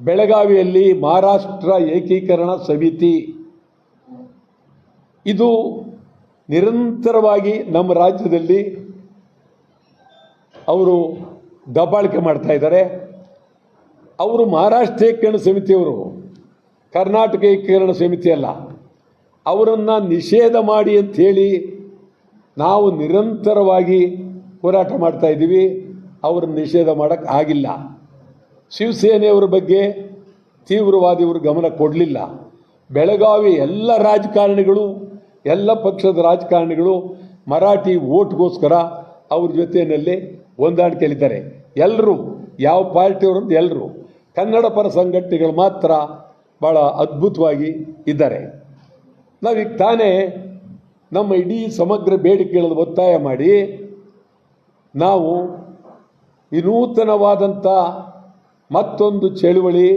ಬೆಳಗಾವಿಯಲ್ಲಿ ಮಹಾರಾಷ್ಟ್ರ ಏಕೀಕರಣ ಸಮಿತಿ ಇದು ನಿರಂತರವಾಗಿ ನಮ್ಮ ರಾಜ್ಯದಲ್ಲಿ ಅವರು ದಬ್ಬಾಳಿಕೆ ಮಾಡ್ತಾ ಇದ್ದಾರೆ. ಅವರು ಮಹಾರಾಷ್ಟ್ರ ಏಕೀಕರಣ ಸಮಿತಿಯವರು, ಕರ್ನಾಟಕ ಏಕೀಕರಣ ಸಮಿತಿ ಅಲ್ಲ. ಅವರನ್ನು ನಿಷೇಧ ಮಾಡಿ ಅಂಥೇಳಿ ನಾವು ನಿರಂತರವಾಗಿ ಹೋರಾಟ ಮಾಡ್ತಾ ಇದ್ದೀವಿ. ಅವರನ್ನು ನಿಷೇಧ ಮಾಡೋಕ್ಕೆ ಆಗಿಲ್ಲ. ಶಿವಸೇನೆಯವರ ಬಗ್ಗೆ ತೀವ್ರವಾದಿಯವರು ಗಮನ ಕೊಡಲಿಲ್ಲ. ಬೆಳಗಾವಿ ಎಲ್ಲ ರಾಜಕಾರಣಿಗಳು, ಎಲ್ಲ ಪಕ್ಷದ ರಾಜಕಾರಣಿಗಳು ಮರಾಠಿ ಓಟ್ಗೋಸ್ಕರ ಅವ್ರ ಜೊತೆಯಲ್ಲಿ ಹೊಂದಾಣಿಕೆಯಲ್ಲಿದ್ದಾರೆ. ಎಲ್ಲರೂ, ಯಾವ ಪಾರ್ಟಿಯವರಂತ ಎಲ್ಲರೂ, ಕನ್ನಡ ಪರ ಸಂಘಟನೆಗಳು ಮಾತ್ರ ಭಾಳ ಅದ್ಭುತವಾಗಿ ಇದ್ದಾರೆ. ನಾವೀಗ ತಾನೇ ನಮ್ಮ ಇಡೀ ಸಮಗ್ರ ಬೇಡಿಕೆಗಳನ್ನು ಒತ್ತಾಯ ಮಾಡಿ ನಾವು ವಿನೂತನವಾದಂಥ ಮತ್ತೊಂದು ಚಳುವಳಿ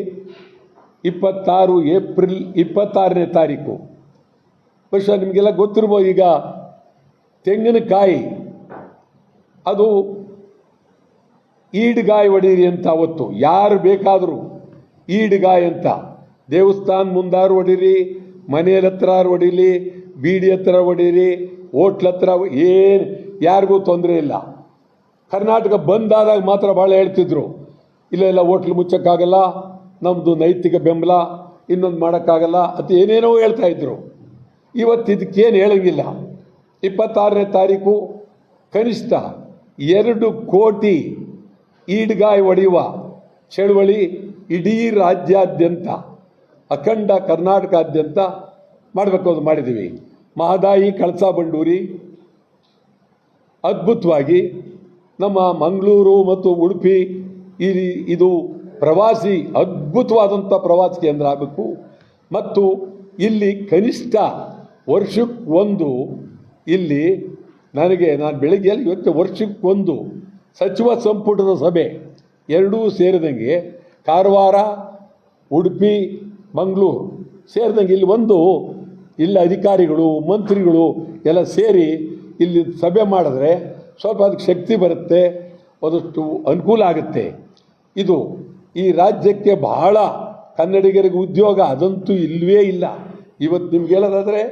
26 ಏಪ್ರಿಲ್ 26ನೇ ತಾರೀಕು, ಬಹುಶಃ ನಿಮಗೆಲ್ಲ ಗೊತ್ತಿರ್ಬೋದು. ಈಗ ತೆಂಗಿನಕಾಯಿ ಅದು ಈಡ್ಗಾಯಿ ಹೊಡೀರಿ ಅಂತ ಅವತ್ತು ಯಾರು ಬೇಕಾದರೂ ಈಡ್ಗಾಯಿ ಅಂತ ದೇವಸ್ಥಾನ ಮುಂದಾರು ಹೊಡೀರಿ, ಮನೆಯ ಹತ್ರ ಹೊಡೀಲಿ, ಬೀಡಿ ಹತ್ರ ಹೊಡೀರಿ, ಹೋಟ್ಲ ಹತ್ರ, ಏನು ಯಾರಿಗೂ ತೊಂದರೆ ಇಲ್ಲ. ಕರ್ನಾಟಕ ಬಂದಾದಾಗ ಮಾತ್ರ ಭಾಳ ಹೇಳ್ತಿದ್ರು, ಇಲ್ಲ ಹೋಟ್ಲು ಮುಚ್ಚಕ್ಕಾಗಲ್ಲ, ನಮ್ಮದು ನೈತಿಕ ಬೆಂಬಲ, ಇನ್ನೊಂದು ಮಾಡೋಕ್ಕಾಗಲ್ಲ ಅಂತ ಏನೇನೋ ಹೇಳ್ತಾ ಇದ್ರು. ಇವತ್ತು ಇದಕ್ಕೇನು ಹೇಳಂಗಿಲ್ಲ. 26ನೇ ತಾರೀಕು ಕನಿಷ್ಠ 2 ಕೋಟಿ ಈಡ್ಗಾಯಿ ಹೊಡೆಯುವ ಚಳುವಳಿ ಇಡೀ ರಾಜ್ಯಾದ್ಯಂತ, ಅಖಂಡ ಕರ್ನಾಟಕಾದ್ಯಂತ ಮಾಡಬೇಕು ಅಂತ ಮಾಡಿದ್ದೀವಿ. ಮಹದಾಯಿ, ಕಳಸಾ ಬಂಡೂರಿ ಅದ್ಭುತವಾಗಿ ನಮ್ಮ ಮಂಗಳೂರು ಮತ್ತು ಉಡುಪಿ ಇದು ಪ್ರವಾಸಿ, ಅದ್ಭುತವಾದಂಥ ಪ್ರವಾಸಿ ಕೇಂದ್ರ ಆಗಬೇಕು. ಮತ್ತು ಇಲ್ಲಿ ಕನಿಷ್ಠ ವರ್ಷಕ್ಕೊಂದು, ಇಲ್ಲಿ ನಾನು ಬೆಳಗ್ಗೆ ಇವತ್ತು ವರ್ಷಕ್ಕೊಂದು ಸಚಿವ ಸಂಪುಟದ ಸಭೆ ಎರಡೂ ಸೇರಿದಂಗೆ, ಕಾರವಾರ, ಉಡುಪಿ, ಮಂಗಳೂರು ಸೇರಿದಂಗೆ ಇಲ್ಲಿ ಅಧಿಕಾರಿಗಳು, ಮಂತ್ರಿಗಳು ಎಲ್ಲ ಸೇರಿ ಇಲ್ಲಿ ಸಭೆ ಮಾಡಿದ್ರೆ ಸ್ವಲ್ಪ ಅದಕ್ಕೆ ಶಕ್ತಿ ಬರುತ್ತೆ, ಅದಷ್ಟು ಅನುಕೂಲ ಆಗುತ್ತೆ. ಇದು ಈ ರಾಜ್ಯಕ್ಕೆ ಬಹಳ, ಕನ್ನಡಿಗರಿಗೆ ಉದ್ಯೋಗ ಅದಂತೂ ಇಲ್ಲವೇ ಇಲ್ಲ. ಇವತ್ತು ನಿಮ್ಗೆ ಹೇಳೋದಾದರೆ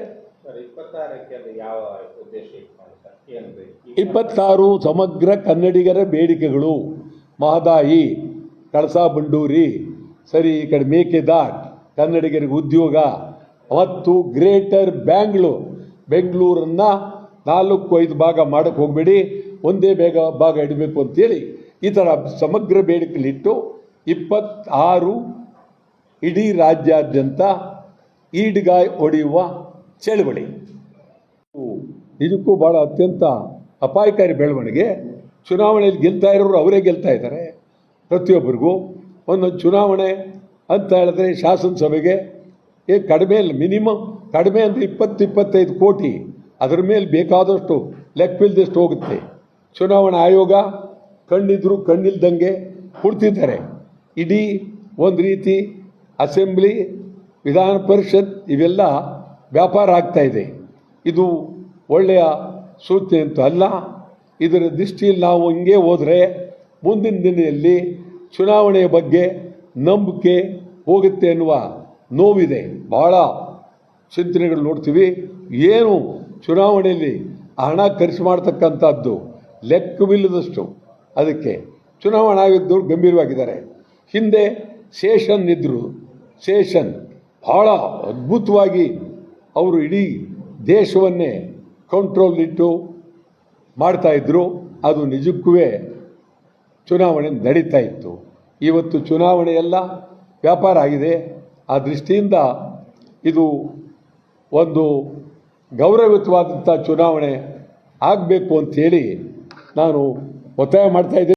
26 ಸಮಗ್ರ ಕನ್ನಡಿಗರ ಬೇಡಿಕೆಗಳು: ಮಹದಾಯಿ, ಕಳಸಾ ಬಂಡೂರಿ, ಸರಿ ಈ ಕಡೆ ಮೇಕೆದಾಟ್, ಕನ್ನಡಿಗರಿಗೆ ಉದ್ಯೋಗ, ಮತ್ತು ಗ್ರೇಟರ್ ಬೆಂಗಳೂರನ್ನು 4-5 ಭಾಗ ಮಾಡೋಕ್ಕೆ ಹೋಗಬೇಡಿ, ಒಂದೇ ಭಾಗ ಇಡಬೇಕು ಅಂತೇಳಿ ಈ ಥರ ಸಮಗ್ರ ಬೇಡಿಕೆಲಿಟ್ಟು 26 ಇಡೀ ರಾಜ್ಯಾದ್ಯಂತ ಈಡ್ಗಾಯಿ ಹೊಡೆಯುವ ಚಳವಳಿ. ಇದಕ್ಕೂ ಭಾಳ ಅತ್ಯಂತ ಅಪಾಯಕಾರಿ ಬೆಳವಣಿಗೆ. ಚುನಾವಣೆಯಲ್ಲಿ ಗೆಲ್ತಾ ಇರೋರು ಅವರೇ ಗೆಲ್ತಾ ಇದ್ದಾರೆ. ಪ್ರತಿಯೊಬ್ಬರಿಗೂ ಒಂದೊಂದು ಚುನಾವಣೆ ಅಂತ ಹೇಳಿದ್ರೆ ಶಾಸನಸಭೆಗೆ ಕಡಿಮೆ ಇಲ್ಲ, ಮಿನಿಮಮ್ ಕಡಿಮೆ ಅಂದರೆ 20-25 ಕೋಟಿ, ಅದರ ಮೇಲೆ ಬೇಕಾದಷ್ಟು ಲೆಕ್ಕವಿಲ್ಲದಷ್ಟು ಹೋಗುತ್ತೆ. ಚುನಾವಣಾ ಆಯೋಗ ಕಣ್ಣಿದ್ರು ಕಣ್ಣಿಲ್ದಂಗೆ ಕೊಡ್ತಿದ್ದಾರೆ. ಇಡೀ ಒಂದು ರೀತಿ ಅಸೆಂಬ್ಲಿ, ವಿಧಾನ ಪರಿಷತ್ ಇವೆಲ್ಲ ವ್ಯಾಪಾರ ಆಗ್ತಾ ಇದೆ. ಇದು ಒಳ್ಳೆಯ ಸೂಚನೆ ಅಂತೂ ಅಲ್ಲ. ಇದರ ದೃಷ್ಟಿಯಲ್ಲಿ ನಾವು ಹಿಂಗೆ ಹೋದರೆ ಮುಂದಿನ ದಿನದಲ್ಲಿ ಚುನಾವಣೆಯ ಬಗ್ಗೆ ನಂಬಿಕೆ ಹೋಗುತ್ತೆ ಅನ್ನುವ ನೋವಿದೆ. ಭಾಳ ಚಿಂತನೆಗಳು ನೋಡ್ತೀವಿ. ಏನು ಚುನಾವಣೆಯಲ್ಲಿ ಹಣ ಖರ್ಚು ಮಾಡ್ತಕ್ಕಂಥದ್ದು ಲೆಕ್ಕವಿಲ್ಲದಷ್ಟು. ಅದಕ್ಕೆ ಚುನಾವಣಾ ಆಯೋಗದವರು ಗಂಭೀರವಾಗಿದ್ದಾರೆ. ಹಿಂದೆ ಶೇಷನ್ ಇದ್ದರು. ಶೇಷನ್ ಭಾಳ ಅದ್ಭುತವಾಗಿ ಅವರು ಇಡೀ ದೇಶವನ್ನೇ ಕಂಟ್ರೋಲಿಟ್ಟು ಮಾಡ್ತಾಯಿದ್ರು. ಅದು ನಿಜಕ್ಕೂ ಚುನಾವಣೆ ನಡೀತಾ ಇತ್ತು. ಇವತ್ತು ಚುನಾವಣೆ ಎಲ್ಲ ವ್ಯಾಪಾರ ಆಗಿದೆ. ಆ ದೃಷ್ಟಿಯಿಂದ ಇದು ಒಂದು ಗೌರವಯುತವಾದಂಥ ಚುನಾವಣೆ ಆಗಬೇಕು ಅಂಥೇಳಿ ನಾನು ಒತ್ತಾಯ ಮಾಡ್ತಾಯಿದ್ದೀನಿ.